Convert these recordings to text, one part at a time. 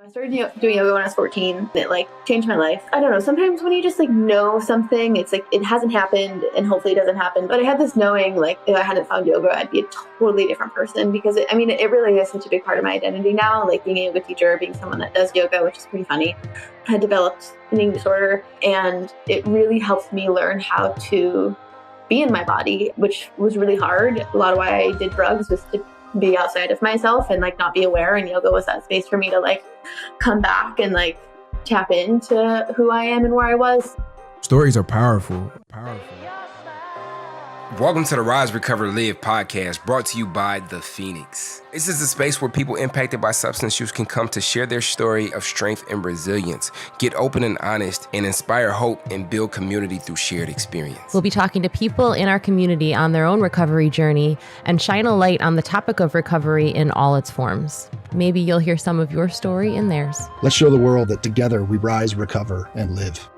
I started doing yoga when I was 14. It changed my life. I don't know. Sometimes when you just know something, it's it hasn't happened and hopefully it doesn't happen. But I had this knowing if I hadn't found yoga, I'd be a totally different person because it really is such a big part of my identity now. Being a yoga teacher, being someone that does yoga, which is pretty funny. I had developed an eating disorder and it really helped me learn how to be in my body, which was really hard. A lot of why I did drugs was to be outside of myself and not be aware, and yoga was that space for me to come back and tap into who I am and where I was. Stories are powerful. Welcome to the Rise, Recover, Live podcast, brought to you by The Phoenix. This is a space where people impacted by substance use can come to share their story of strength and resilience, get open and honest, and inspire hope and build community through shared experience. We'll be talking to people in our community on their own recovery journey and shine a light on the topic of recovery in all its forms. Maybe you'll hear some of your story in theirs. Let's show the world that together we rise, recover, and live.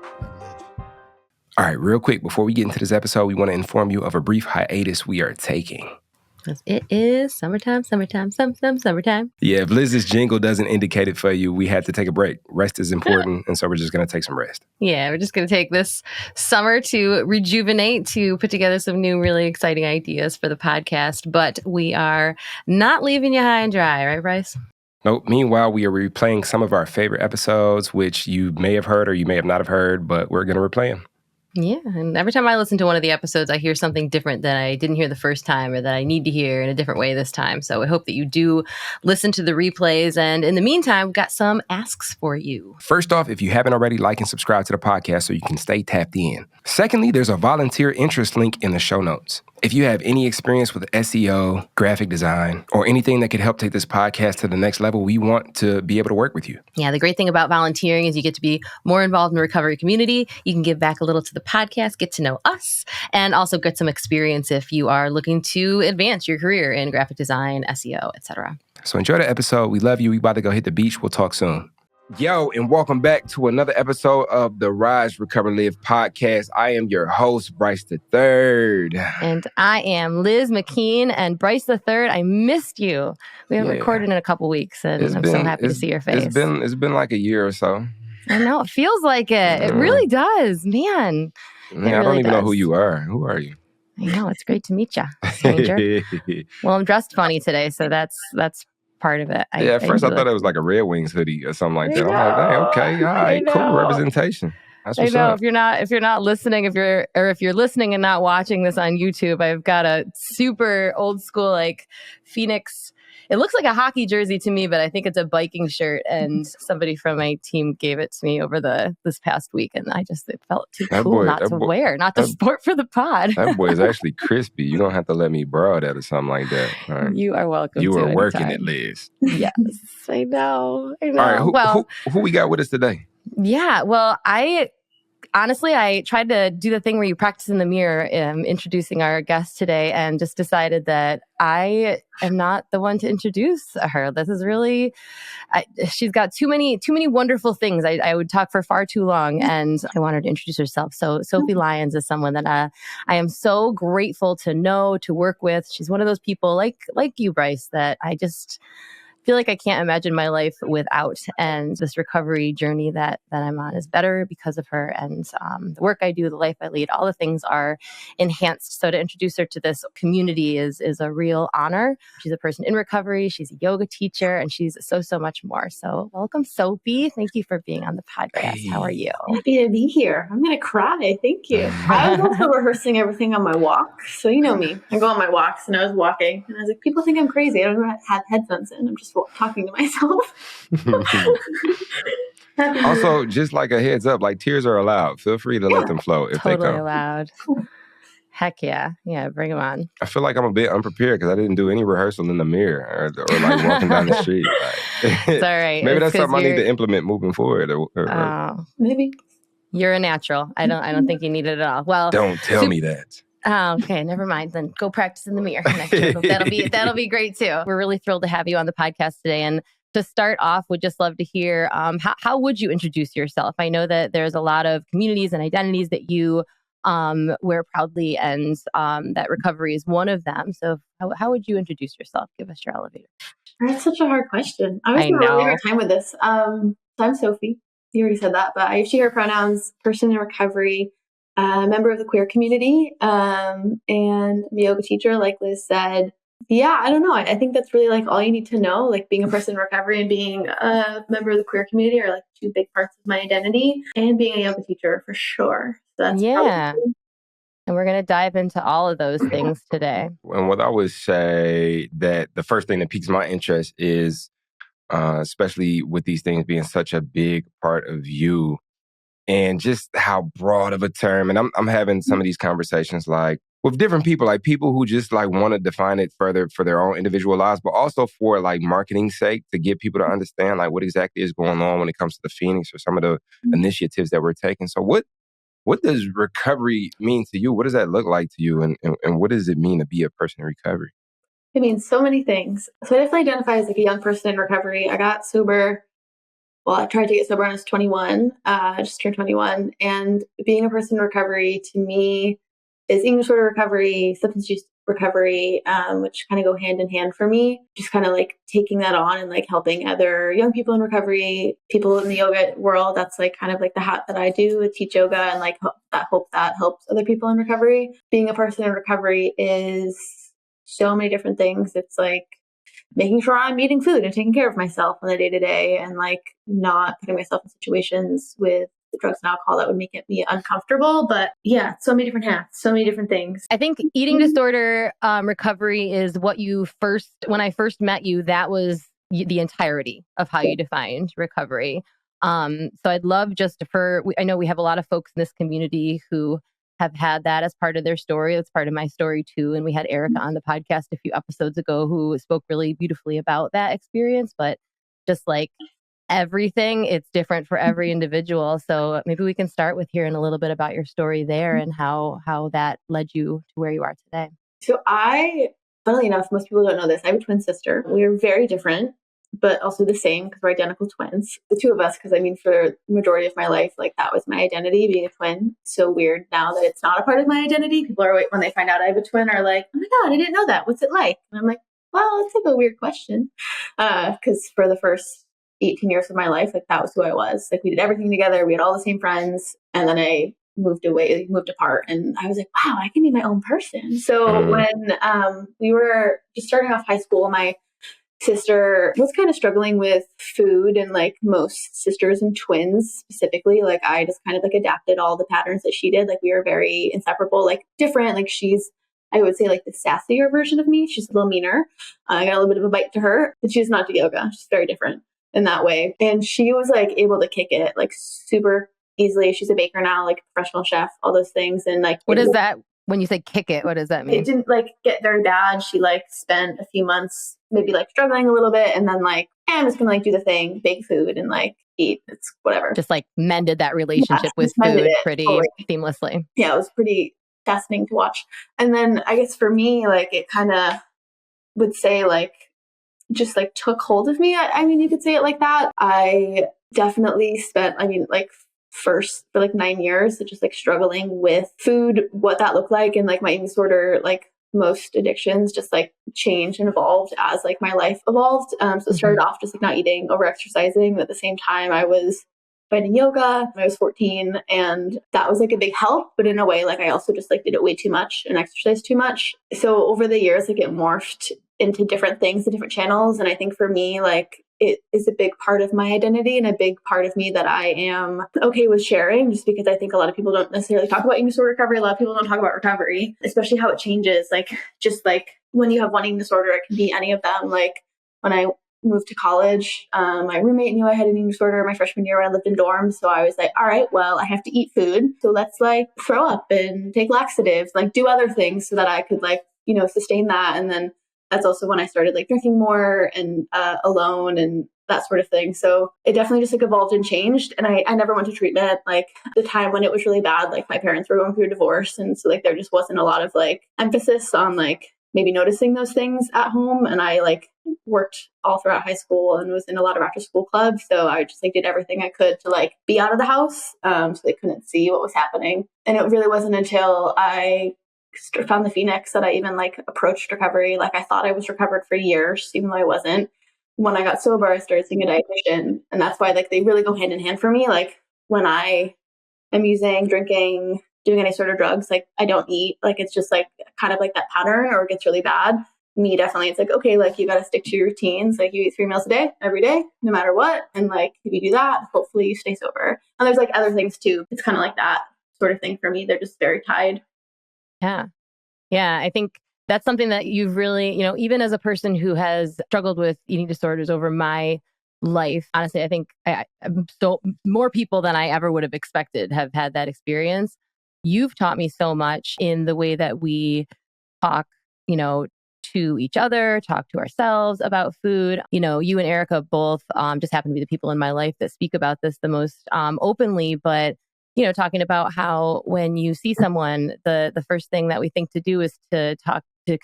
All right, real quick, before we get into this episode, we want to inform you of a brief hiatus we are taking. It is summertime. Yeah, if Liz's jingle doesn't indicate it for you, we had to take a break. Rest is important, and so we're just going to take some rest. Yeah, we're just going to take this summer to rejuvenate, to put together some new, really exciting ideas for the podcast. But we are not leaving you high and dry, right, Bryce? Nope. Meanwhile, we are replaying some of our favorite episodes, which you may have heard or you may have not have heard, but we're going to replay them. Yeah, and every time I listen to one of the episodes, I hear something different that I didn't hear the first time or that I need to hear in a different way this time. So I hope that you do listen to the replays. And in the meantime, we've got some asks for you. First off, if you haven't already, like and subscribe to the podcast so you can stay tapped in. Secondly, there's a volunteer interest link in the show notes. If you have any experience with SEO, graphic design, or anything that could help take this podcast to the next level, we want to be able to work with you. Yeah, the great thing about volunteering is you get to be more involved in the recovery community. You can give back a little to the podcast, get to know us, and also get some experience if you are looking to advance your career in graphic design, SEO, etc. So enjoy the episode. We love you. We about to go hit the beach. We'll talk soon. Yo, and welcome back to another episode of the Rise, Recover, Live podcast. I am your host, Bryce the Third. And I am Liz McKean. And Bryce the Third, I missed you. We haven't recorded in a couple weeks, and I'm so happy to see your face. It's been like a year or so. I know, it feels like it. It really does, man. I don't even know who you are. Who are you? I know, it's great to meet you, stranger. Well, I'm dressed funny today, so that's part of it. At first I thought it was like a Red Wings hoodie or something like that. I'm like, hey, okay, all right, cool representation. That's what's up. If you're not listening, if you're listening and not watching this on YouTube, I've got a super old school Phoenix. It looks like a hockey jersey to me, but I think it's a biking shirt. And somebody from my team gave it to me over this past week, and it felt too cool not to wear, not to sport for the pod. That boy is actually crispy. You don't have to let me borrow that or something like that. All right. You are welcome. You were working anytime. it, Liz. Yes, I know. All right, who we got with us today? Yeah, well, Honestly, I tried to do the thing where you practice in the mirror introducing our guest today, and just decided that I am not the one to introduce her. This is really, she's got too many wonderful things. I would talk for far too long, and I want her to introduce herself. So Sophie Lyons is someone that I am so grateful to know, to work with. She's one of those people like you, Bryce, that I just feel like I can't imagine my life without. And this recovery journey that I'm on is better because of her. And the work I do, the life I lead, all the things are enhanced. So to introduce her to this community is a real honor. She's a person in recovery. She's a yoga teacher, and she's so much more. So welcome, Sophie. Thank you for being on the podcast. Hey. How are you? Happy to be here. I'm going to cry. Thank you. I was also rehearsing everything on my walk. So you know me. I go on my walks, and I was walking, and I was like, people think I'm crazy. I don't have headphones in. I'm just talking to myself. Also, just like a heads up, tears are allowed. Feel free to let them flow if totally they come. Allowed. Heck yeah. Yeah, bring them on. I feel like I'm a bit unprepared because I didn't do any rehearsal in the mirror or walking down the street. It's all right. Maybe that's something I need to implement moving forward. Maybe. You're a natural. I don't think you need it at all. Well, don't tell me that. Oh, okay, never mind. Then go practice in the mirror next year. That'll be great too. We're really thrilled to have you on the podcast today. And to start off, would just love to hear how would you introduce yourself? I know that there's a lot of communities and identities that you wear proudly, and that recovery is one of them. So how would you introduce yourself? Give us your elevator. That's such a hard question. I was having a really hard time with this. So I'm Sophie. You already said that, but I have she, her pronouns, person in recovery, member of the queer community, and I'm a yoga teacher, like Liz said. Yeah, I don't know. I think that's really like all you need to know. Like being a person in recovery and being a member of the queer community are like two big parts of my identity, and being a yoga teacher for sure. So that's probably... And we're going to dive into all of those things today. And what I would say that the first thing that piques my interest is, especially with these things being such a big part of you, and just how broad of a term. And I'm having some of these conversations like with different people, like people who just like want to define it further for their own individual lives, but also for like marketing sake to get people to understand like what exactly is going on when it comes to the Phoenix or some of the initiatives that we're taking. So what does recovery mean to you? What does that look like to you? And what does it mean to be a person in recovery? It means so many things. So I definitely identify as like a young person in recovery. I got sober. Well, I tried to get sober when I was 21. I just turned 21. And being a person in recovery to me is eating disorder recovery, substance use recovery, which kind of go hand in hand for me. Just kind of like taking that on and like helping other young people in recovery, people in the yoga world. That's like kind of like the hat that I do. I teach yoga and like hope that helps other people in recovery. Being a person in recovery is so many different things. It's like making sure I'm eating food and taking care of myself on the day to day, and like not putting myself in situations with the drugs and alcohol that would make me uncomfortable. But yeah, so many different hats, so many different things. I think eating disorder recovery is what you when I first met you, that was the entirety of how you defined recovery. So I'd love just I know we have a lot of folks in this community who have had that as part of their story. That's part of my story too. And we had Erica on the podcast a few episodes ago who spoke really beautifully about that experience. But just like everything, it's different for every individual. So maybe we can start with hearing a little bit about your story there and how that led you to where you are today. So funnily enough, most people don't know this. I have a twin sister. We are very different, but also the same because we're identical twins. The two of us, because I mean, for the majority of my life, like that was my identity, being a twin. So weird now that it's not a part of my identity. People are, when they find out I have a twin, are like, oh my God, I didn't know that. What's it like? And I'm like, well, it's like a weird question. Because for the first 18 years of my life, like that was who I was. Like we did everything together. We had all the same friends. And then I moved apart. And I was like, wow, I can be my own person. So when we were just starting off high school, my sister was kind of struggling with food, and like most sisters and twins specifically, like I just kind of like adapted all the patterns that she did. Like we were very inseparable, like different. Like I would say like the sassier version of me. She's a little meaner. I got a little bit of a bite to her, but she does not do yoga. She's very different in that way. And she was like able to kick it like super easily. She's a baker now, like professional chef, all those things. And like, what is that? When you say kick it, what does that mean? It didn't like get very bad. She like spent a few months maybe like struggling a little bit, and then like, I'm just gonna like do the thing, bake food and like eat. It's whatever. Just like mended that relationship with food pretty seamlessly. Yeah, it was pretty fascinating to watch. And then I guess for me, like it kind of would say like just like took hold of me. I mean, you could say it like that. I definitely spent, first for like 9 years, just like struggling with food, what that looked like, and like my eating disorder, like most addictions, just like changed and evolved as like my life evolved. So it started off just like not eating, over exercising. At the same time, I was finding yoga when I was 14, and that was like a big help. But in a way, like I also just like did it way too much and exercised too much. So over the years, like it morphed into different things, the different channels. And I think for me, like it is a big part of my identity and a big part of me that I am okay with sharing, just because I think a lot of people don't necessarily talk about eating disorder recovery. A lot of people don't talk about recovery, especially how it changes. Like just like when you have one eating disorder, it can be any of them. Like when I moved to college, my roommate knew I had an eating disorder my freshman year when I lived in dorms. So I was like, all right, well, I have to eat food. So let's like throw up and take laxatives, like do other things so that I could like, sustain that. And then that's also when I started like drinking more and alone and that sort of thing. So it definitely just like evolved and changed. And I never went to treatment. Like the time when it was really bad, like my parents were going through a divorce. And so like there just wasn't a lot of like emphasis on like maybe noticing those things at home. And I like worked all throughout high school and was in a lot of after school clubs. So I just like did everything I could to like be out of the house. So they couldn't see what was happening. And it really wasn't until I found the Phoenix that I even like approached recovery. Like I thought I was recovered for years, even though I wasn't. when I got sober, I started seeing a dietitian, and that's why like they really go hand in hand for me. Like when I am using, drinking, doing any sort of drugs, like I don't eat. Like it's just like kind of like that pattern, or it gets really bad. Me, definitely, it's like, okay, like you got to stick to your routines. Like you eat 3 meals a day, every day, no matter what. And like if you do that, hopefully you stay sober. And there's like other things too. It's kind of like that sort of thing for me. They're just very tied. Yeah. Yeah. I think that's something that you've really, even as a person who has struggled with eating disorders over my life, honestly, I think so more people than I ever would have expected have had that experience. You've taught me so much in the way that we talk, to each other, talk to ourselves about food. You and Erica both just happen to be the people in my life that speak about this the most openly, but talking about how when you see someone, the first thing that we think to do is to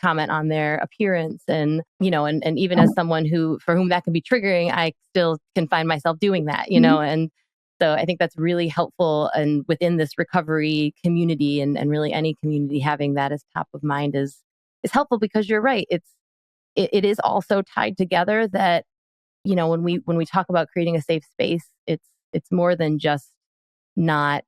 comment on their appearance, and and even as someone for whom that can be triggering, I still can find myself doing that, and so I think that's really helpful, and within this recovery community and really any community, having that as top of mind is helpful, because you're right. It is also tied together that, when we talk about creating a safe space, it's more than just not,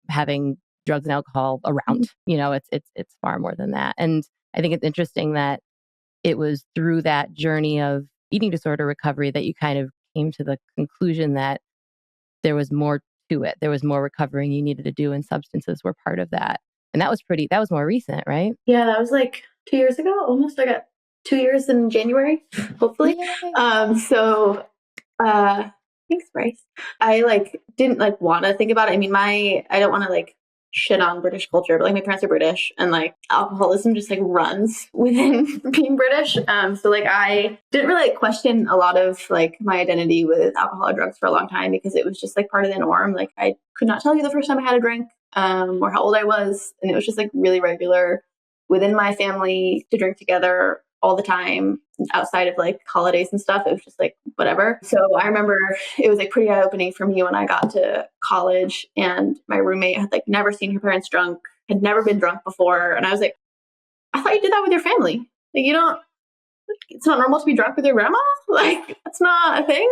having drugs and alcohol around, it's far more than that. And I think it's interesting that it was through that journey of eating disorder recovery that you kind of came to the conclusion that there was more to it. There was more recovering you needed to do, and substances were part of that. And that was more recent, right? Yeah, that was like 2 years ago, almost. I got 2 years in January, hopefully. Thanks, Bryce. I didn't want to think about it. I mean, I don't want to shit on British culture, but my parents are British, and alcoholism just runs within being British. So I didn't really question a lot of my identity with alcohol or drugs for a long time, because it was just part of the norm. I could not tell you the first time I had a drink, or how old I was, and it was just really regular within my family to drink together all the time, outside of holidays and stuff. It was just whatever. So I remember it was pretty eye-opening for me when I got to college, and my roommate had never seen her parents drunk, had never been drunk before. And I was like, I thought you did that with your family. It's not normal to be drunk with your grandma. That's not a thing.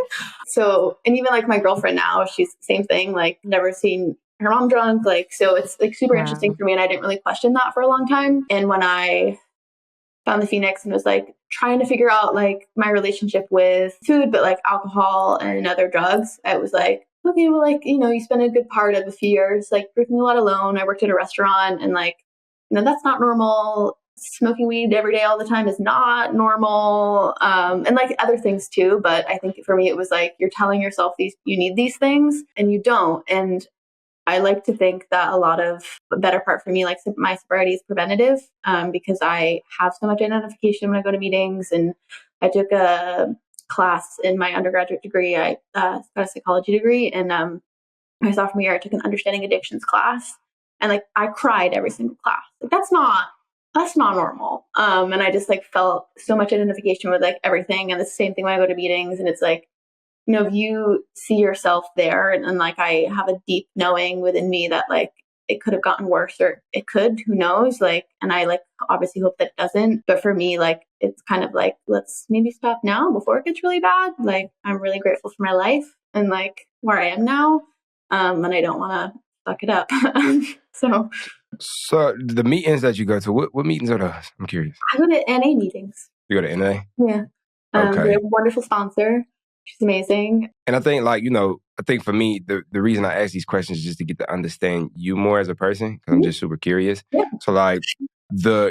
So, and even my girlfriend now, she's the same thing, never seen her mom drunk. So it's super interesting for me. And I didn't really question that for a long time. And when I found the Phoenix and was trying to figure out my relationship with food, but alcohol and other drugs, I was okay, well, you spend a good part of a few years drinking a lot alone. I worked at a restaurant, and that's not normal. Smoking weed every day all the time is not normal. And other things too. But I think for me, it was you're telling yourself you need these things and you don't. And I like to think that a lot of the better part for me, my sobriety is preventative, because I have so much identification when I go to meetings. And I took a class in my undergraduate degree. I got a psychology degree, and my sophomore year, I took an understanding addictions class, and I cried every single class. That's not normal. And I just felt so much identification with everything. And the same thing when I go to meetings, and it's if you see yourself there, and I have a deep knowing within me that it could have gotten worse, or it could, who knows, and I obviously hope that it doesn't. But for me, it's kind of let's maybe stop now before it gets really bad. I'm really grateful for my life and where I am now. And I don't want to fuck it up. So the meetings that you go to, what meetings are those? I'm curious. I go to NA meetings. You go to NA? Yeah. Okay. We have a wonderful sponsor. She's amazing. And I think I think for me, the reason I ask these questions is just to get to understand you more as a person, because I'm just super curious. Yeah. So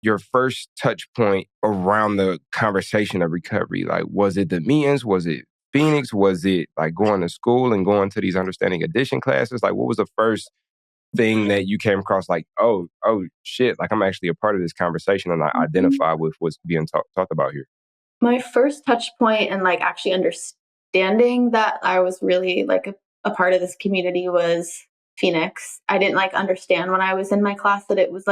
your first touch point around the conversation of recovery, was it the meetings? Was it Phoenix? Was it going to school and going to these understanding addiction classes? What was the first thing that you came across oh shit, I'm actually a part of this conversation, and I identify with what's being talked about here? My first touch point and actually understanding that I was really a part of this community was Phoenix. I didn't understand when I was in my class that it was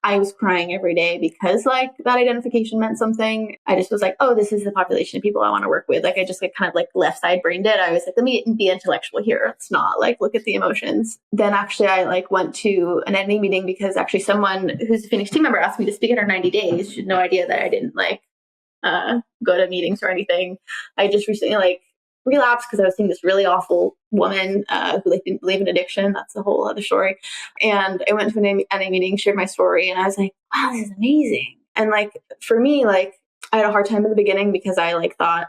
I was crying every day because that identification meant something. I just was oh, this is the population of people I want to work with. I just kind of left side brained it. I was let me be intellectual here. It's not look at the emotions. Then actually I went to an NA meeting because actually someone who's a Phoenix team member asked me to speak at our 90 days. She had no idea that I didn't go to meetings or anything. I just recently like relapsed because I was seeing this really awful woman who like didn't believe in addiction. That's a whole other story. And I went to an NA meeting, shared my story, and I was like, wow, this is amazing. And like for me, like I had a hard time in the beginning because I like thought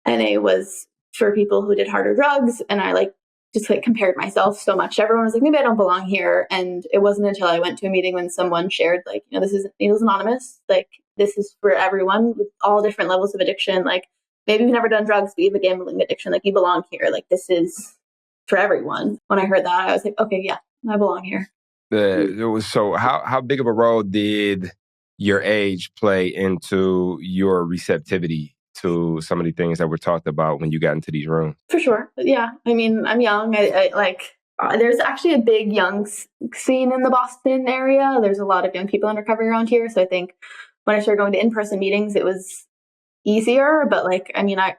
NA was for people who did harder drugs, and I like just like compared myself so much. Everyone was like, maybe I don't belong here. And it wasn't until I went to a meeting when someone shared like, you know, this is Needles Anonymous. Like this is for everyone with all different levels of addiction. Like maybe you've never done drugs, but you have a gambling addiction. Like you belong here. Like this is for everyone. When I heard that, I was like, okay, yeah, I belong here. So how big of a role did your age play into your receptivity to some of the things that were talked about when you got into these rooms? For sure. Yeah. I mean, I'm young. I like, there's actually a big young scene in the Boston area. There's a lot of young people in recovery around here. So I think when I started going to in-person meetings, it was easier. But like, I mean, I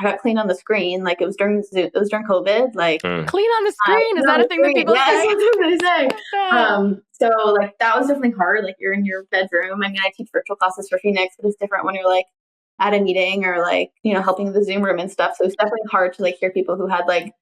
got clean on the screen. Like it was during COVID. Like clean on the screen. Is that a thing that people say? Yes, that's what they say. So like that was definitely hard. Like you're in your bedroom. I mean, I teach virtual classes for Phoenix, but it's different when you're like at a meeting or like, you know, helping the Zoom room and stuff. So it's definitely hard to like hear people who had like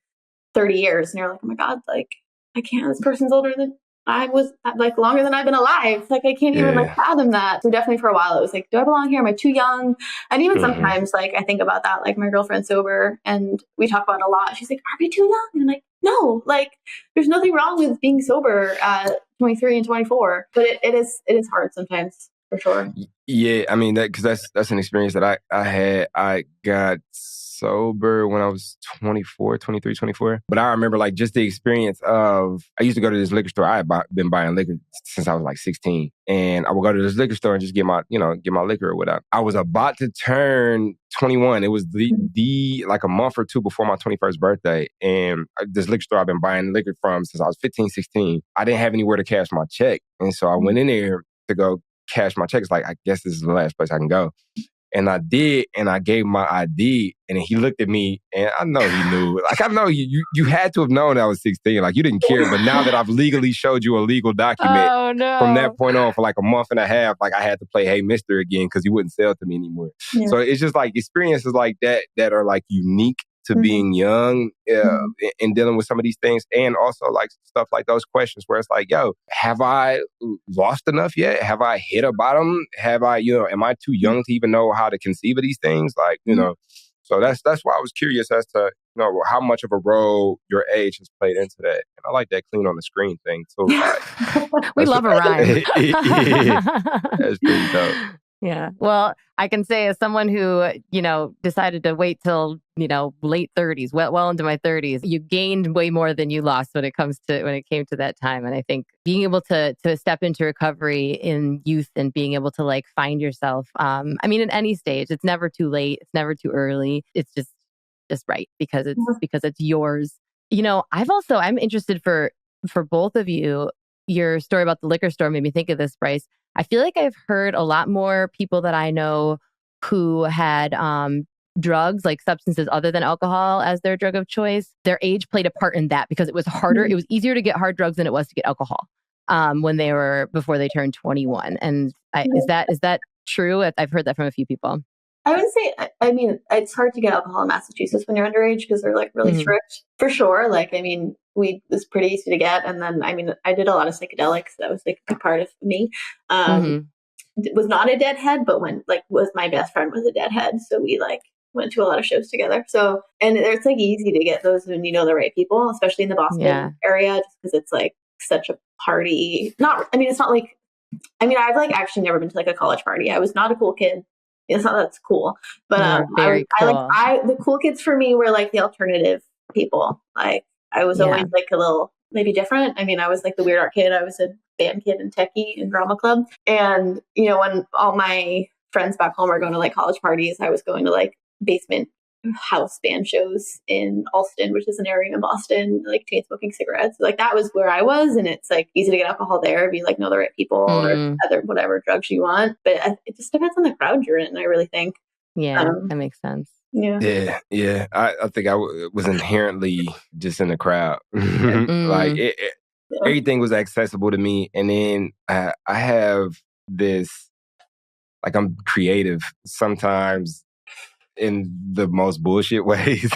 30 years and you're like, oh my God, like I can't, this person's older than I was, like longer than I've been alive. Like I can't even like fathom that. So definitely for a while it was like, do I belong here? Am I too young? And even sometimes like I think about that, like my girlfriend's sober and we talk about it a lot. She's like, are we too young? And I'm like, no, like there's nothing wrong with being sober at 23 and 24, but it is hard sometimes. For sure. Yeah, I mean because that's an experience that I had. I got sober when I was 24. But I remember like just the experience of I used to go to this liquor store. I had been buying liquor since I was like 16, and I would go to this liquor store and just get my liquor or whatever. I was about to turn 21. It was the like a month or two before my 21st birthday, and this liquor store I've been buying liquor from since I was 15, 16. I didn't have anywhere to cash my check, and so I went in there to go cash my checks. Like, I guess this is the last place I can go. And I did, and I gave my ID, and he looked at me, and I know he knew. Like, I know you had to have known I was 16. Like, you didn't care, but now that I've legally showed you a legal document, from that point on, for like a month and a half, like I had to play Hey Mister again because he wouldn't sell to me anymore. Yeah. So it's just like experiences like that are like unique to being young and dealing with some of these things. And also like stuff like those questions where it's like, yo, have I lost enough yet? Have I hit a bottom? Have I, am I too young to even know how to conceive of these things? Like, so that's why I was curious as to, how much of a role your age has played into that. And I like that clean on the screen thing too. Like, we love a rhyme. Yeah, that's pretty dope. Yeah. Well, I can say as someone who, decided to wait till, late 30s, well into my 30s, you gained way more than you lost when it came to that time. And I think being able to step into recovery in youth and being able to like find yourself, in any stage, it's never too late. It's never too early. It's just right because it's yours. I'm interested for both of you. Your story about the liquor store made me think of this, Bryce. I feel like I've heard a lot more people that I know who had drugs, like substances other than alcohol as their drug of choice. Their age played a part in that because it was harder. It was easier to get hard drugs than it was to get alcohol before they turned 21. And is that true? I've heard that from a few people. I would say, it's hard to get alcohol in Massachusetts when you're underage because they're like really strict for sure. Like, weed was pretty easy to get. And then, I did a lot of psychedelics. That was like a part of me. Was not a deadhead, but my best friend was a deadhead. So we like went to a lot of shows together. So, and it's like easy to get those when you know the right people, especially in the Boston area, just because it's like such a party. It's not like, I've like actually never been to like a college party. I was not a cool kid. It's not that's cool, but the cool kids for me were like the alternative people. Like I was always like a little maybe different. I was like the weird art kid. I was a band kid and techie in drama club. And when all my friends back home are going to like college parties, I was going to like basement house band shows in Alston, which is an area in Boston, like chain smoking cigarettes. Like that was where I was, and it's like easy to get alcohol there if you like know the right people or other whatever drugs you want. But it just depends on the crowd you're in, I really think. Yeah, that makes sense. Yeah. I think I was inherently just in the crowd. Like everything was accessible to me, and then I have this like I'm creative sometimes in the most bullshit ways.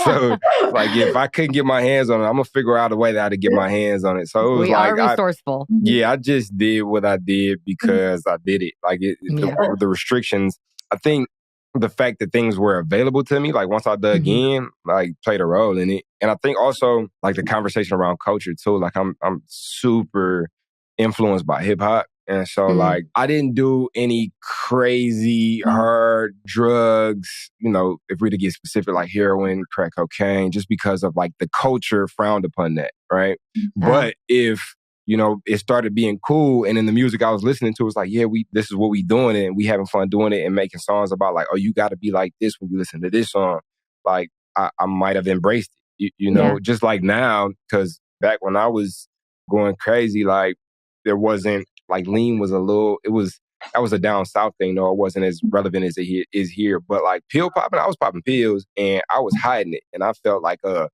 So like if I couldn't get my hands on it, I'm gonna figure out a way that I to get my hands on it. So it was we are resourceful. I just did what I did because I did it. Like the restrictions, I think the fact that things were available to me, like once I dug in, like played a role in it. And I think also like the conversation around culture too, like I'm super influenced by hip hop. And so like I didn't do any crazy hard drugs, you know, if we to get specific, like heroin, crack cocaine, just because of like the culture frowned upon that, right? But if, you know, it started being cool and in the music I was listening to, it was like, yeah, this is what we doing and we having fun doing it and making songs about like, oh, you got to be like this when you listen to this song. Like I might have embraced it, you know, just like now, because back when I was going crazy, like there wasn't, like lean was that was a down south thing, though. It wasn't as relevant as it is here. But like pill popping, I was popping pills and I was hiding it. And I felt like a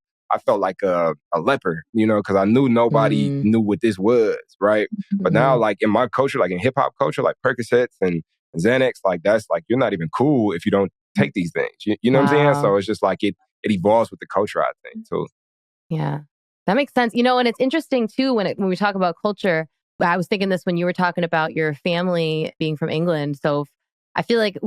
leper, you know, because I knew nobody knew what this was, right? But now, like in my culture, like in hip hop culture, like Percocets and Xanax, like that's like you're not even cool if you don't take these things. You know what I'm saying? So it's just like it evolves with the culture, I think, too. Yeah, that makes sense. You know, and it's interesting too when we talk about culture. I was thinking this when you were talking about your family being from England. So I feel like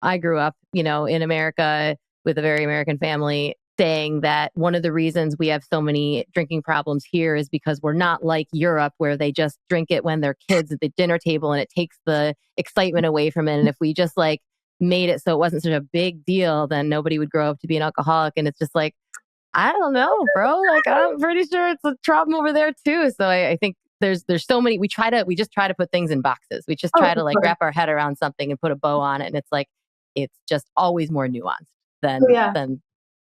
I grew up, you know, in America with a very American family, saying that one of the reasons we have so many drinking problems here is because we're not like Europe where they just drink it when they're kids at the dinner table and it takes the excitement away from it. And if we just like made it so it wasn't such a big deal, then nobody would grow up to be an alcoholic. And it's just like, I don't know, bro. Like, I'm pretty sure it's a problem over there too. So I think there's so many, we just try to put things in boxes. We just try to like wrap our head around something and put a bow on it. And it's like, it's just always more nuanced than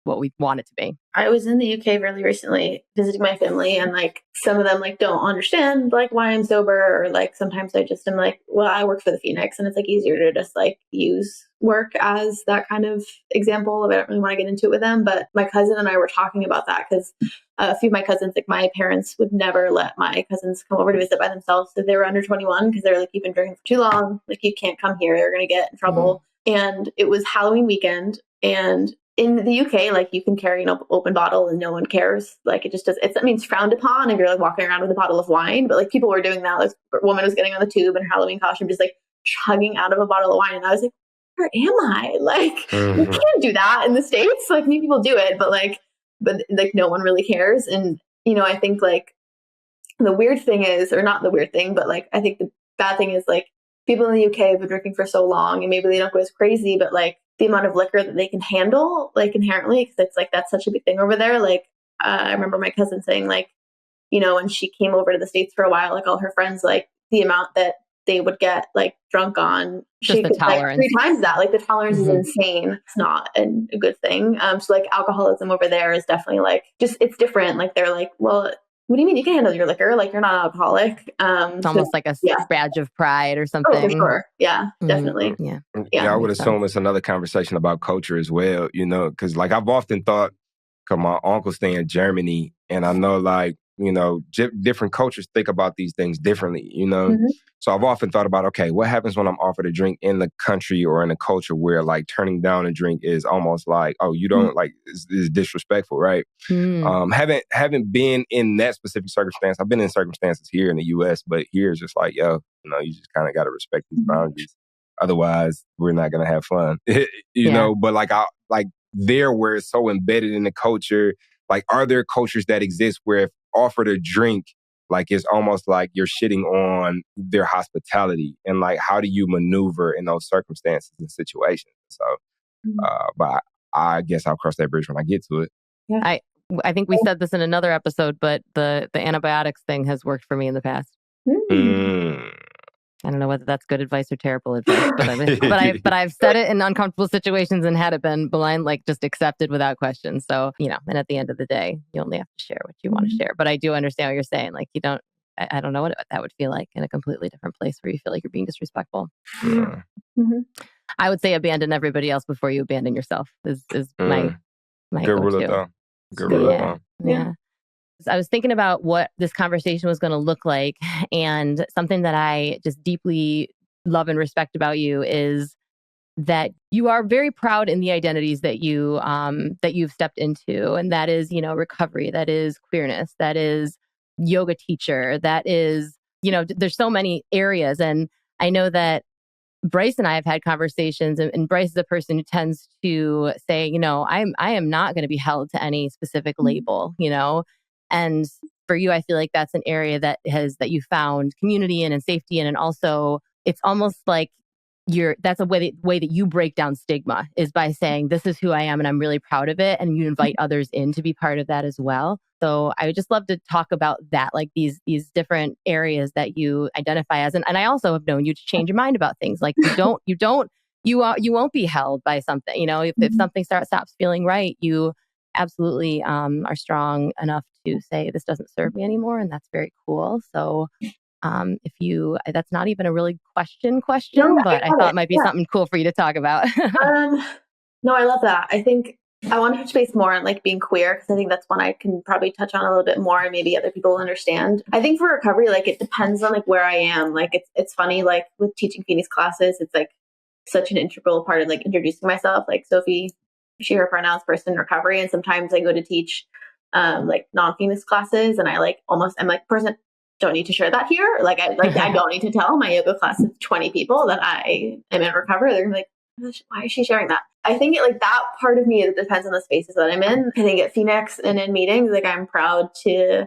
what we want it to be. I was in the UK really recently visiting my family and like some of them like don't understand like why I'm sober or like sometimes I just am like, well, I work for the Phoenix and it's like easier to just like use work as that kind of example. I don't really want to get into it with them, but my cousin and I were talking about that because a few of my cousins, like my parents would never let my cousins come over to visit by themselves if they were under 21 because they're like, you've been drinking for too long. Like you can't come here. You're going to get in trouble. And it was Halloween weekend and in the UK, like you can carry an open bottle and no one cares. Like it just does. That means frowned upon if you're like walking around with a bottle of wine. But like people were doing that. Like a woman was getting on the tube in her Halloween costume, just like chugging out of a bottle of wine. And I was like, where am I? Like you can't do that in the States. Like many people do it, but like no one really cares. And you know, I think like the weird thing is, or not the weird thing, but like I think the bad thing is like people in the UK have been drinking for so long, and maybe they don't go as crazy, but like the amount of liquor that they can handle, like inherently, because it's like that's such a big thing over there. Like I remember my cousin saying, like, you know, when she came over to the States for a while, like all her friends, like the amount that they would get like drunk on, just she could like 3 times that. Like the tolerance is insane. It's not a good thing. So like alcoholism over there is definitely like just it's different. Like they're like, well, what do you mean you can handle your liquor? Like you're not an alcoholic. It's almost like a badge of pride or something. Oh, for sure. Yeah, definitely. Yeah, I would assume it's another conversation about culture as well, you know, because like I've often thought, because my uncle stay in Germany, and I know like, you know, different cultures think about these things differently, you know? So I've often thought about, okay, what happens when I'm offered a drink in the country or in a culture where like turning down a drink is almost like, oh, you don't like, is disrespectful, right? Haven't been in that specific circumstance. I've been in circumstances here in the US, but here it's just like, yo, you know, you just kind of got to respect these boundaries. Otherwise, we're not going to have fun, you know? But like, there where it's so embedded in the culture, like, are there cultures that exist where if offered a drink, like it's almost like you're shitting on their hospitality, and like how do you maneuver in those circumstances and situations? So, but I guess I'll cross that bridge when I get to it. Yeah. I think we said this in another episode, but the antibiotics thing has worked for me in the past. I don't know whether that's good advice or terrible advice, but I've said it in uncomfortable situations and had it been blind, like just accepted without question. So, you know, and at the end of the day, you only have to share what you want to share. But I do understand what you're saying. Like I don't know what that would feel like in a completely different place where you feel like you're being disrespectful. I would say abandon everybody else before you abandon yourself is my good rule of thumb. Good rule of thumb. Yeah. I was thinking about what this conversation was going to look like, and something that I just deeply love and respect about you is that you are very proud in the identities that you've stepped into. And that is, recovery, that is queerness, that is yoga teacher, that is, there's so many areas. And I know that Bryce and I have had conversations, and Bryce is a person who tends to say, I am not going to be held to any specific label, and for you, I feel like that's an area that you found community in and safety in. And also it's almost like that's a way that you break down stigma is by saying, this is who I am and I'm really proud of it. And you invite others in to be part of that as well. So I would just love to talk about that, like these different areas that you identify as. And I also have known you to change your mind about things. Like you won't be held by something, if something stops feeling right, you absolutely are strong enough to say, this doesn't serve me anymore. And that's very cool. So that's not even a really question, No, but I thought it might be something cool for you to talk about. No, I love that. I think I want to touch base more on like being queer, because I think that's one I can probably touch on a little bit more and maybe other people will understand. I think for recovery, like it depends on like where I am. Like it's funny, like with teaching Phoenix classes, it's like such an integral part of like introducing myself. Like Sophie, she, her pronouns, person in recovery. And sometimes I go to teach like non-Phoenix classes and I'm like, person, don't need to share that here. I don't need to tell my yoga class of 20 people that I am in recovery. They're gonna be like, why is she sharing that? I think that part of me, it depends on the spaces that I'm in. I think at Phoenix and in meetings, like I'm proud to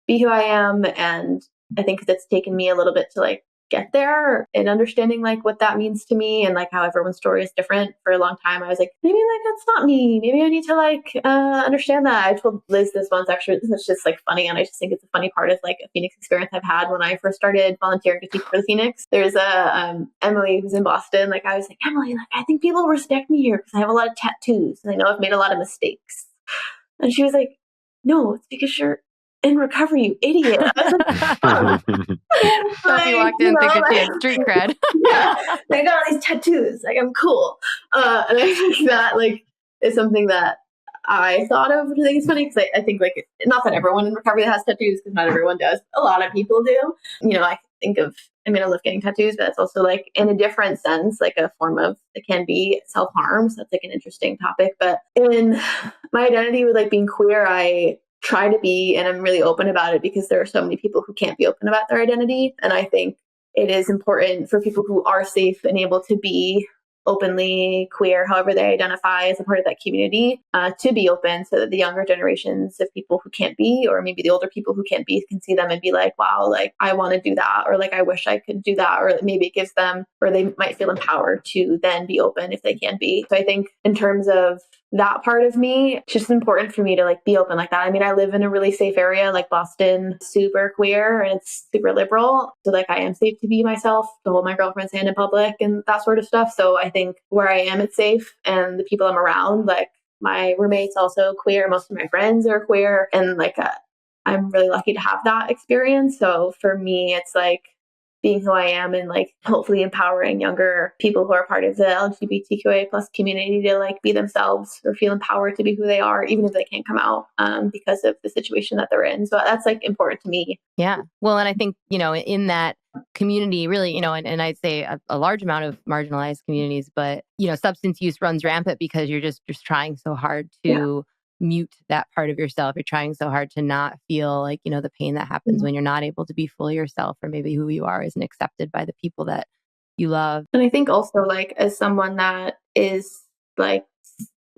be who I am. And I think it's taken me a little bit to like get there and understanding like what that means to me and like how everyone's story is different. For a long time I was like, maybe like that's not me, maybe I need to like understand that. I told Liz this once, actually, this is just like funny, and I just think it's a funny part of like a Phoenix experience I've had. When I first started volunteering to teach for the Phoenix, there's Emily who's in Boston. Like I was like, Emily, like I think people respect me here because I have a lot of tattoos and I know I've made a lot of mistakes. And she was like, no, it's because you're in recovery, you idiot. Sophie walked in thinking she had street cred. Yeah, I got all these tattoos. Like I'm cool, and I think that like is something that I thought of. Which I think is funny because I think like not that everyone in recovery that has tattoos, because not everyone does. A lot of people do. I think of. I love getting tattoos, but it's also like in a different sense, like a form of, it can be self-harm. So that's like an interesting topic. But in my identity with like being queer, I try to be, and I'm really open about it because there are so many people who can't be open about their identity. And I think it is important for people who are safe and able to be openly queer, however they identify as a part of that community, to be open so that the younger generations of people who can't be, or maybe the older people who can't be, can see them and be like, wow, like I want to do that, or like I wish I could do that, or maybe it gives them, or they might feel empowered to then be open if they can be. So I think in terms of that part of me, it's just important for me to like be open like that. I live in a really safe area, like Boston, super queer and it's super liberal. So like I am safe to be myself, to hold my girlfriend's hand in public and that sort of stuff. So I think where I am, it's safe. And the people I'm around, like my roommate's also queer. Most of my friends are queer. And like, I'm really lucky to have that experience. So for me, it's like being who I am and like hopefully empowering younger people who are part of the LGBTQIA plus community to like be themselves or feel empowered to be who they are, even if they can't come out because of the situation that they're in. So that's like important to me. Yeah. Well, and I think, in that community really, and I'd say a large amount of marginalized communities, but, substance use runs rampant because you're just trying so hard to mute that part of yourself. You're trying so hard to not feel like, the pain that happens when you're not able to be fully yourself, or maybe who you are isn't accepted by the people that you love. And I think also like as someone that is like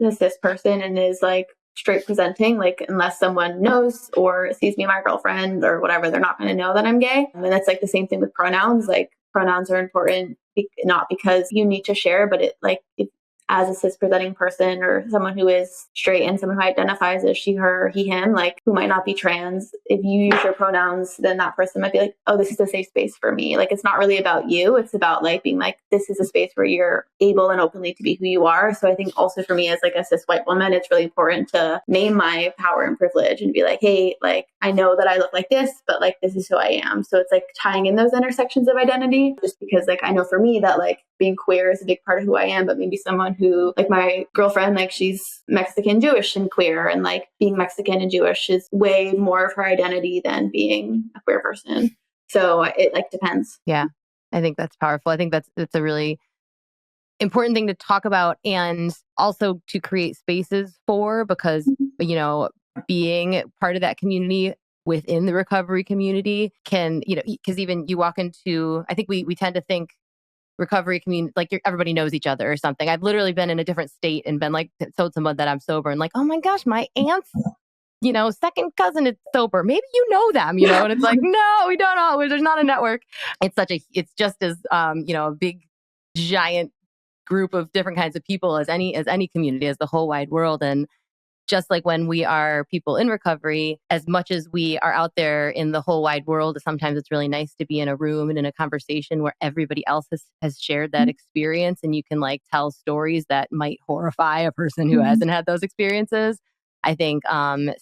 a cis person and is like straight presenting, like unless someone knows or sees me, my girlfriend or whatever, they're not going to know that I'm gay. And that's like the same thing with pronouns. Like pronouns are important, not because you need to share, but as a cis presenting person or someone who is straight and someone who identifies as she, her, he, him, like who might not be trans, if you use your pronouns, then that person might be like, oh, this is a safe space for me. Like, it's not really about you. It's about like being like, this is a space where you're able and openly to be who you are. So I think also for me as like a cis white woman, it's really important to name my power and privilege and be like, hey, like, I know that I look like this, but like, this is who I am. So it's like tying in those intersections of identity, just because like, I know for me that like being queer is a big part of who I am, but maybe someone who, like my girlfriend, like she's Mexican, Jewish, and queer, and like being Mexican and Jewish is way more of her identity than being a queer person. So it like depends. Yeah. I think that's powerful. I think that's a really important thing to talk about and also to create spaces for, because, you know, being part of that community within the recovery community can, you know, because even you walk into, I think we tend to think recovery community, like everybody knows each other or something. I've literally been in a different state and been like, told someone that I'm sober and like, oh my gosh, my aunt's, you know, second cousin is sober. Maybe you know them, you know, and it's like, no, we don't know. There's not a network. It's just as, you know, a big, giant group of different kinds of people as any community, as the whole wide world. And just like when we are people in recovery, as much as we are out there in the whole wide world, sometimes it's really nice to be in a room and in a conversation where everybody else has shared that experience, and you can like tell stories that might horrify a person who hasn't had those experiences. I think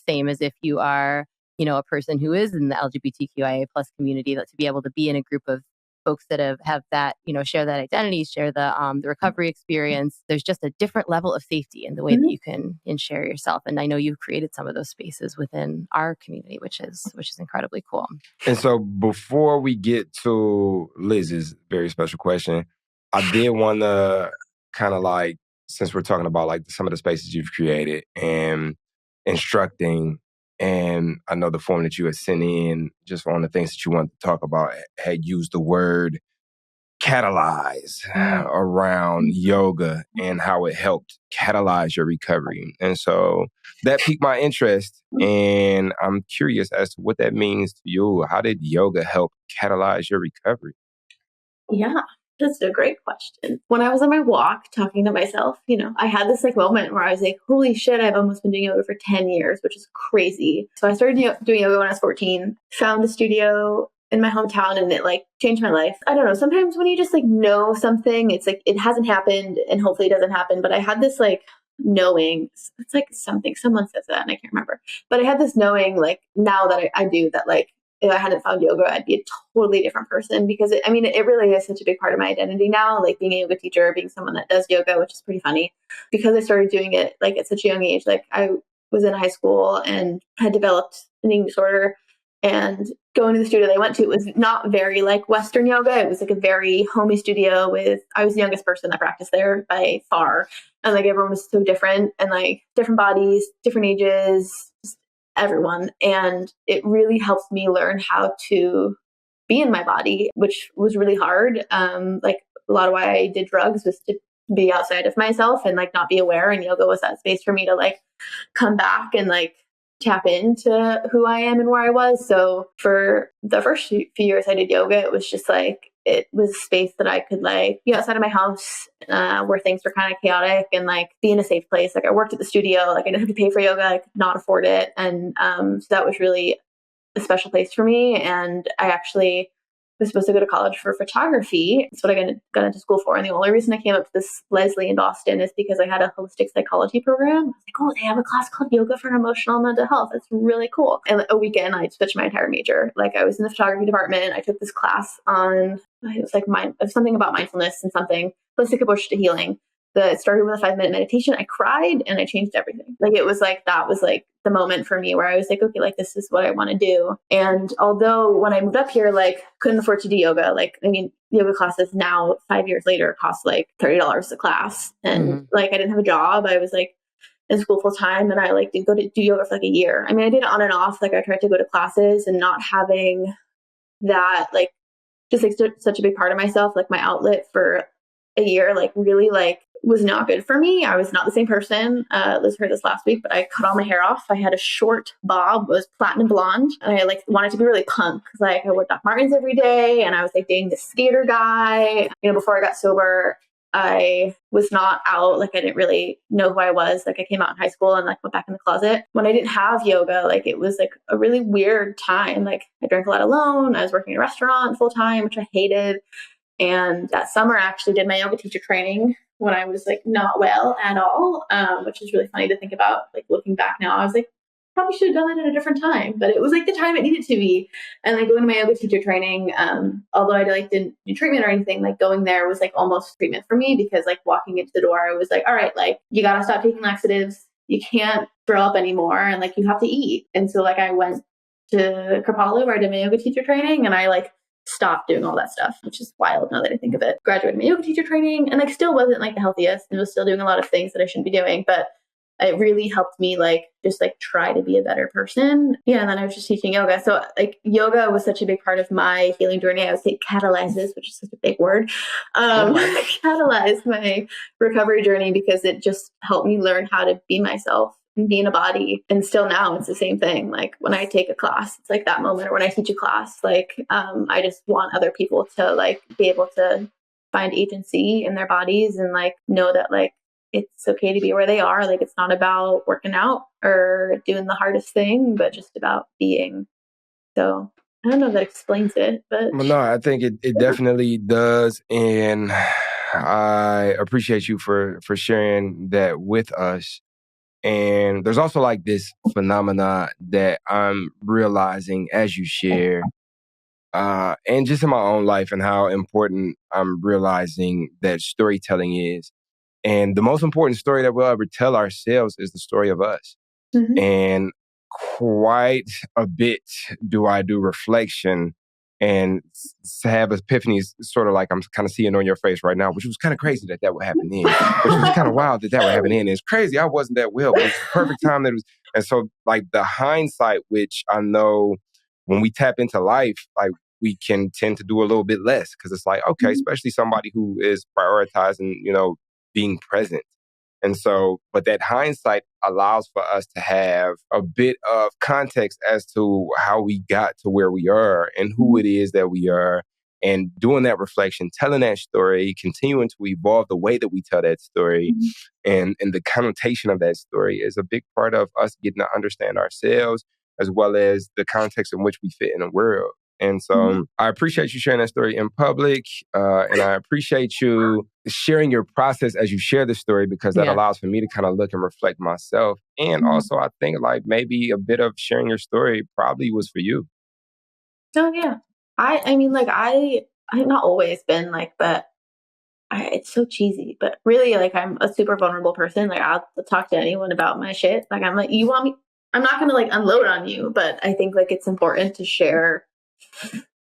same as if you are, you know, a person who is in the LGBTQIA plus community, that to be able to be in a group of folks that have that, you know, share that identity, share the recovery experience. There's just a different level of safety in the way that you can share yourself. And I know you've created some of those spaces within our community, which is incredibly cool. And so before we get to Liz's very special question, I did want to kind of like, since we're talking about like some of the spaces you've created and instructing, and I know the form that you had sent in just on the things that you wanted to talk about had used the word catalyze around yoga and how it helped catalyze your recovery. And so that piqued my interest, and I'm curious as to what that means to you. How did yoga help catalyze your recovery? Yeah, that's a great question. When I was on my walk talking to myself, you know, I had this like moment where I was like, holy shit, I've almost been doing yoga for 10 years, which is crazy. So I started doing yoga when I was 14, found a studio in my hometown, and it like changed my life. I don't know. Sometimes when you just like know something, it's like it hasn't happened and hopefully it doesn't happen. But I had this like knowing, it's like something, someone says that and I can't remember. But I had this knowing like now that I do that, like if I hadn't found yoga, I'd be a totally different person, because it really is such a big part of my identity now, like being a yoga teacher, being someone that does yoga, which is pretty funny because I started doing it like at such a young age. Like I was in high school and had developed an eating disorder, and going to the studio they went to, it was not very like Western yoga. It was like a very homey studio I was the youngest person that practiced there by far. And like everyone was so different, and like different bodies, different ages, just everyone. And it really helped me learn how to be in my body, which was really hard. Like a lot of why I did drugs was to be outside of myself and like not be aware. And yoga was that space for me to like come back and like tap into who I am and where I was. So for the first few years I did yoga, it was just like, it was a space that I could like be outside of my house where things were kind of chaotic, and like be in a safe place. Like I worked at the studio, like I didn't have to pay for yoga, I could not afford it. And so that was really a special place for me. And I actually was supposed to go to college for photography. That's what I got into school for. And the only reason I came up to this Leslie in Boston is because I had a holistic psychology program. I was like, oh, they have a class called Yoga for Emotional and Mental Health. That's really cool. And a weekend, I switched my entire major. Like I was in the photography department. I took this class on, it was like something about mindfulness and something, holistic approach to healing. It started with a 5-minute meditation. I cried and I changed everything. Like it was like, that was like the moment for me where I was like, okay, like this is what I want to do. And although when I moved up here, like couldn't afford to do yoga, like, I mean, yoga classes now 5 years later cost like $30 a class. And like, I didn't have a job. I was like in school full time, and I like didn't go to do yoga for like a year. I mean, I did it on and off. Like I tried to go to classes, and not having that, like just like such a big part of myself, like my outlet for a year, like really like was not good for me. I was not the same person. Liz heard this last week, but I cut all my hair off. I had a short bob, was platinum blonde, and I like wanted to be really punk. Like I wore Doc Martens every day, and I was like dating this skater guy. You know, before I got sober, I was not out. Like I didn't really know who I was. Like I came out in high school and like went back in the closet. When I didn't have yoga, like it was like a really weird time. Like I drank a lot alone. I was working in a restaurant full time, which I hated. And that summer I actually did my yoga teacher training when I was like not well at all, which is really funny to think about. Like looking back now, I was like, probably should have done that at a different time, but it was like the time it needed to be. And like going to my yoga teacher training, although I like didn't do treatment or anything, like going there was like almost treatment for me, because like walking into the door, I was like, all right, like you got to stop taking laxatives. You can't throw up anymore. And like, you have to eat. And so like I went to Kripalu where I did my yoga teacher training, and I like stopped doing all that stuff, which is wild now that I think of it. Graduated my yoga teacher training and like still wasn't like the healthiest and was still doing a lot of things that I shouldn't be doing. But it really helped me like just like try to be a better person. Yeah. And then I was just teaching yoga. So like yoga was such a big part of my healing journey. I would say catalyzes, which is such a big word, catalyzed my recovery journey because it just helped me learn how to be myself and be in a body. And still now it's the same thing. Like when I take a class, it's like that moment, or when I teach a class, like I just want other people to like be able to find agency in their bodies and like know that like it's okay to be where they are. Like it's not about working out or doing the hardest thing, but just about being. So I don't know if that explains it, but well, no, I think it definitely does. And I appreciate you for sharing that with us. And there's also like this phenomena that I'm realizing as you share, and just in my own life and how important I'm realizing that storytelling is. And the most important story that we'll ever tell ourselves is the story of us. Mm-hmm. And quite a bit do I do reflection and have epiphanies, sort of like I'm kind of seeing on your face right now, which was kind of crazy that would happen then, which was kind of wild that would happen then. It's crazy. I wasn't that well, but it's the perfect time that it was. And so like the hindsight, which I know when we tap into life, like we can tend to do a little bit less because it's like, okay, especially somebody who is prioritizing, being present. And so, but that hindsight allows for us to have a bit of context as to how we got to where we are and who it is that we are. And doing that reflection, telling that story, continuing to evolve the way that we tell that story and the connotation of that story is a big part of us getting to understand ourselves as well as the context in which we fit in the world. And so I appreciate you sharing that story in public. And I appreciate you sharing your process as you share the story, because that allows for me to kind of look and reflect myself. And also, I think like maybe a bit of sharing your story probably was for you. Oh, yeah. I mean, like I've not always been like, but it's so cheesy, but really like I'm a super vulnerable person. Like I'll talk to anyone about my shit. Like I'm like, you want me? I'm not going to like unload on you, but I think like it's important to share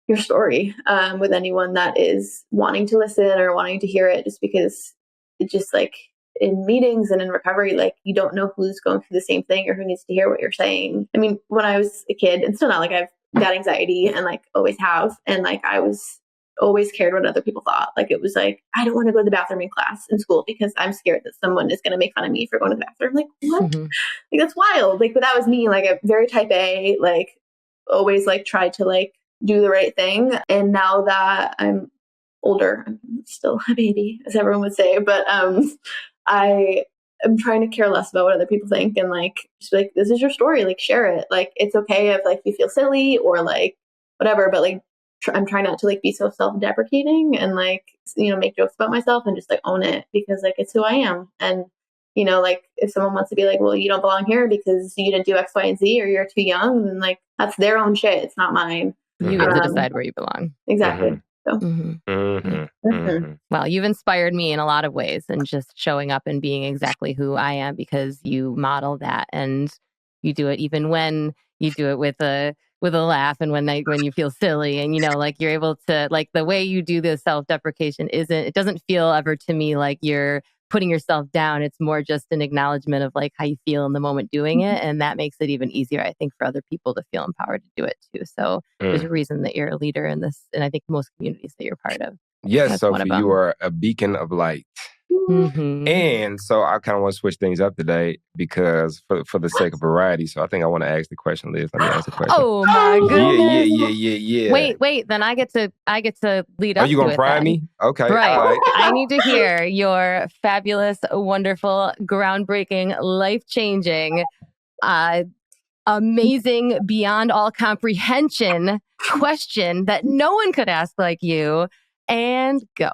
your story with anyone that is wanting to listen or wanting to hear it, just because it just like in meetings and in recovery, like you don't know who's going through the same thing or who needs to hear what you're saying. I mean, when I was a kid, and still not, like I've got anxiety and like always have, and like I was always cared what other people thought. Like it was like, I don't want to go to the bathroom in class in school because I'm scared that someone is going to make fun of me for going to the bathroom. Like what? Like that's wild. Like, but that was me, like a very type A, like always like tried to like do the right thing. And now that I'm older, I'm still a baby, as everyone would say, but I am trying to care less about what other people think and like just be like, this is your story, like share it. Like it's okay if like you feel silly or like whatever, but like I'm trying not to like be so self-deprecating and like make jokes about myself and just like own it, because like it's who I am. And like if someone wants to be like, well, you don't belong here because you didn't do X, Y, and Z, or you're too young, then like that's their own shit. It's not mine. You get to decide where you belong. Exactly. So. Well, you've inspired me in a lot of ways, and just showing up and being exactly who I am, because you model that, and you do it even when you do it with a laugh, and when you feel silly, and like you're able to, like the way you do this self-deprecation it doesn't feel ever to me like you're putting yourself down. It's more just an acknowledgement of like how you feel in the moment doing it. And that makes it even easier, I think, for other people to feel empowered to do it too. So there's a reason that you're a leader in this. And I think most communities that you're part of. Yes, Sophie, you are a beacon of light. And so I kind of want to switch things up today, because for the sake of variety. So I think I want to ask the question, Liz. Let me ask the question. Oh my goodness! Yeah. Wait. Then I get to lead up. Are you gonna prime me? Okay, right. All right. I need to hear your fabulous, wonderful, groundbreaking, life-changing, amazing, beyond all comprehension question that no one could ask like you. And go.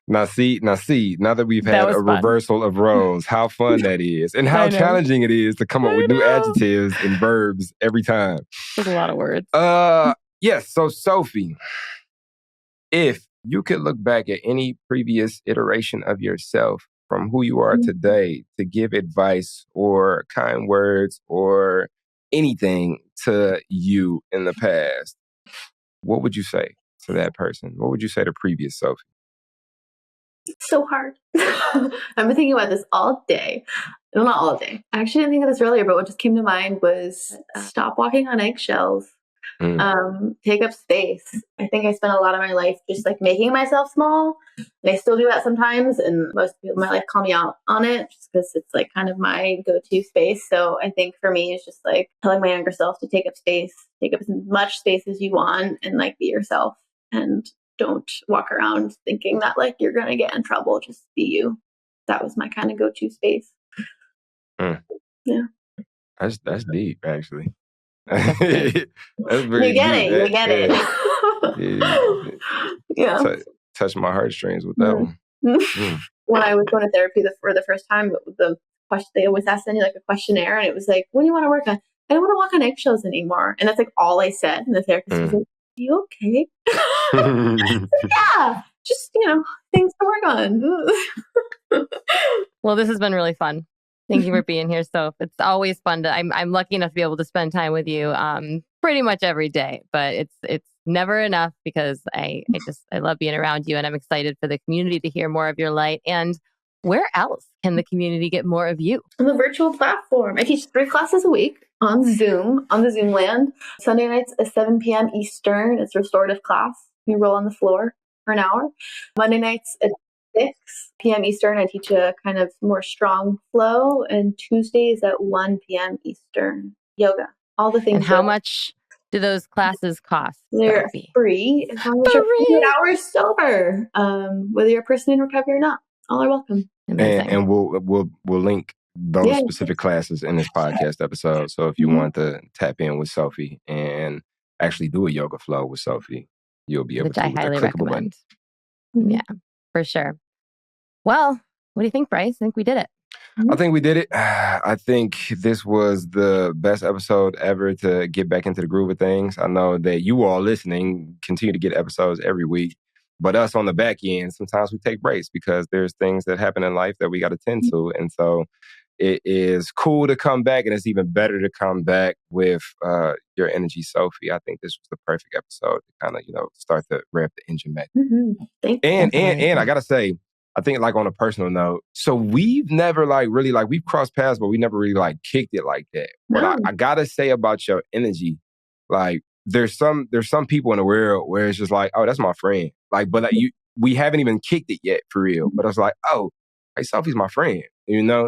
Now that we've had a reversal of roles, how fun that is, and how challenging it is to come up with new adjectives and verbs every time. There's a lot of words. Yes. So Sophie, if you could look back at any previous iteration of yourself from who you are today to give advice or kind words or anything to you in the past, what would you say to that person? What would you say to previous Sophie? It's so hard. I've been thinking about this all day. Well, not all day. I actually didn't think of this earlier, but what just came to mind was stop walking on eggshells. Take up space. I think I spent a lot of my life just like making myself small, and I still do that sometimes, and most people in my life call me out on it just because it's like kind of my go-to space. So I think for me it's just like telling my younger self to take up space, take up as much space as you want, and like be yourself, and don't walk around thinking that like you're gonna get in trouble. Just be you. That was my kind of go-to space. Yeah, that's deep, actually. That's very you get deep. it. You get it. Yeah. Touch my heartstrings with that one. When I was going to therapy for the first time, the question they always asked me like a questionnaire, and it was like, "What do you want to work on?" I don't want to walk on eggshells anymore, and that's like all I said. And the therapist was like, "Are you okay?" Yeah, just things to work on. Well, this has been really fun. Thank you for being here, Soph. It's always fun to. I'm lucky enough to be able to spend time with you pretty much every day, but it's never enough because I love being around you, and I'm excited for the community to hear more of your light. And where else can the community get more of you? On the virtual platform. I teach 3 classes a week on Zoom, on the Zoom land. Sunday nights at 7 p.m. Eastern. It's a restorative class. You roll on the floor for an hour. Monday nights at 6 p.m. Eastern, I teach a kind of more strong flow. And Tuesdays at 1 p.m. Eastern, yoga. All the things. And how much do those classes cost? They're free as long as you're 48 hours sober. Whether you're a person in recovery or not, all are welcome. And we'll link those specific classes in this podcast episode. So if you want to tap in with Sophie and actually do a yoga flow with Sophie, you'll be able to. I highly recommend. Yeah, for sure. Well, what do you think, Bryce? I think we did it. I think we did it. I think this was the best episode ever to get back into the groove of things. I know that you all listening continue to get episodes every week, but us on the back end, sometimes we take breaks because there's things that happen in life that we got to tend to. And so it is cool to come back, and it's even better to come back with your energy, Sophie. I think this was the perfect episode to kind of, start to rev the engine back. Thank you. And I got to say, I think like on a personal note, so we've never really we've crossed paths, but we never really kicked it like that. No. But I gotta say about your energy, there's some people in the world where it's just like, oh, that's my friend. We haven't even kicked it yet for real. But I was like, oh, hey, Sophie's my friend,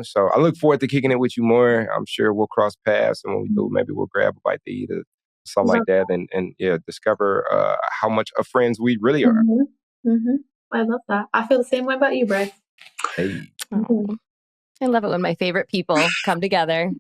So I look forward to kicking it with you more. I'm sure we'll cross paths, and when we do, maybe we'll grab a bite to eat or something like that, and discover how much of friends we really are. I love that. I feel the same way about you, Bryce. Hey. I love it when my favorite people come together.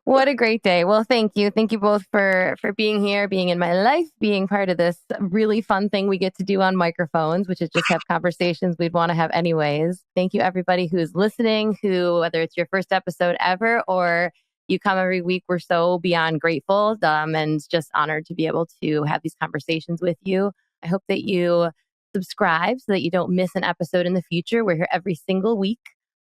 What a great day. Well, thank you. Thank you both for being here, being in my life, being part of this really fun thing we get to do on microphones, which is just have conversations we'd want to have anyways. Thank you, everybody who's listening, whether it's your first episode ever or you come every week, we're so beyond grateful and just honored to be able to have these conversations with you. I hope that you subscribe so that you don't miss an episode in the future. We're here every single week.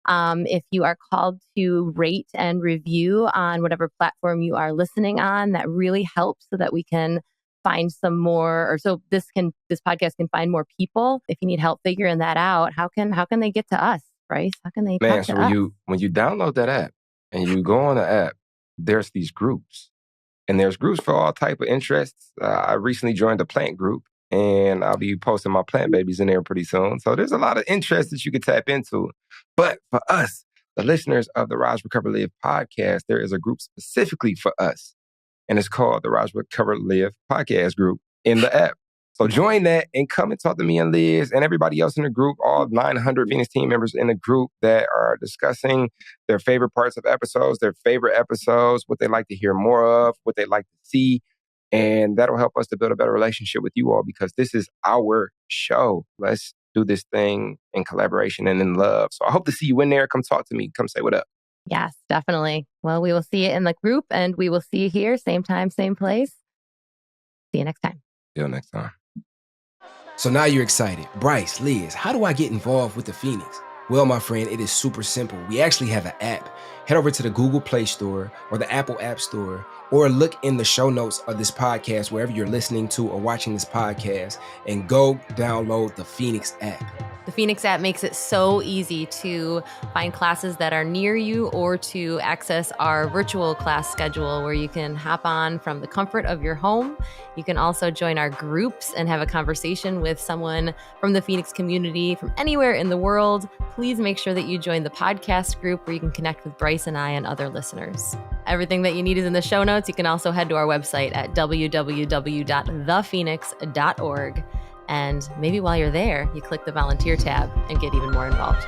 If you are called to rate and review on whatever platform you are listening on, that really helps so that we can find some more, or so this podcast can find more people. If you need help figuring that out, how can they get to us, Bryce? How can they talk to us? when you download that app and you go on the app, there's these groups, and there's groups for all type of interests. I recently joined a plant group, and I'll be posting my plant babies in there pretty soon. So there's a lot of interest that you could tap into. But for us, the listeners of the Rise, Recover, Live podcast, there is a group specifically for us. And it's called the Rise, Recover, Live podcast group in the app. So join that and come and talk to me and Liz and everybody else in the group, all 900 Venus team members in the group that are discussing their favorite parts of episodes, their favorite episodes, what they like to hear more of, what they like to see. And that'll help us to build a better relationship with you all, because this is our show. Let's do this thing in collaboration and in love. So I hope to see you in there. Come talk to me. Come say what up. Yes, definitely. Well, we will see you in the group, and we will see you here, same time, same place. See you next time. See you next time. So now you're excited. Bryce, Liz, how do I get involved with the Phoenix? Well, my friend, it is super simple. We actually have an app. head over to the Google Play Store or the Apple App Store, or look in the show notes of this podcast, wherever you're listening to or watching this podcast, and go download the Phoenix app. The Phoenix app makes it so easy to find classes that are near you or to access our virtual class schedule where you can hop on from the comfort of your home. You can also join our groups and have a conversation with someone from the Phoenix community from anywhere in the world. Please make sure that you join the podcast group where you can connect with Bryce and I and other listeners. Everything that you need is in the show notes. You can also head to our website at www.thephoenix.org. And maybe while you're there, you click the volunteer tab and get even more involved.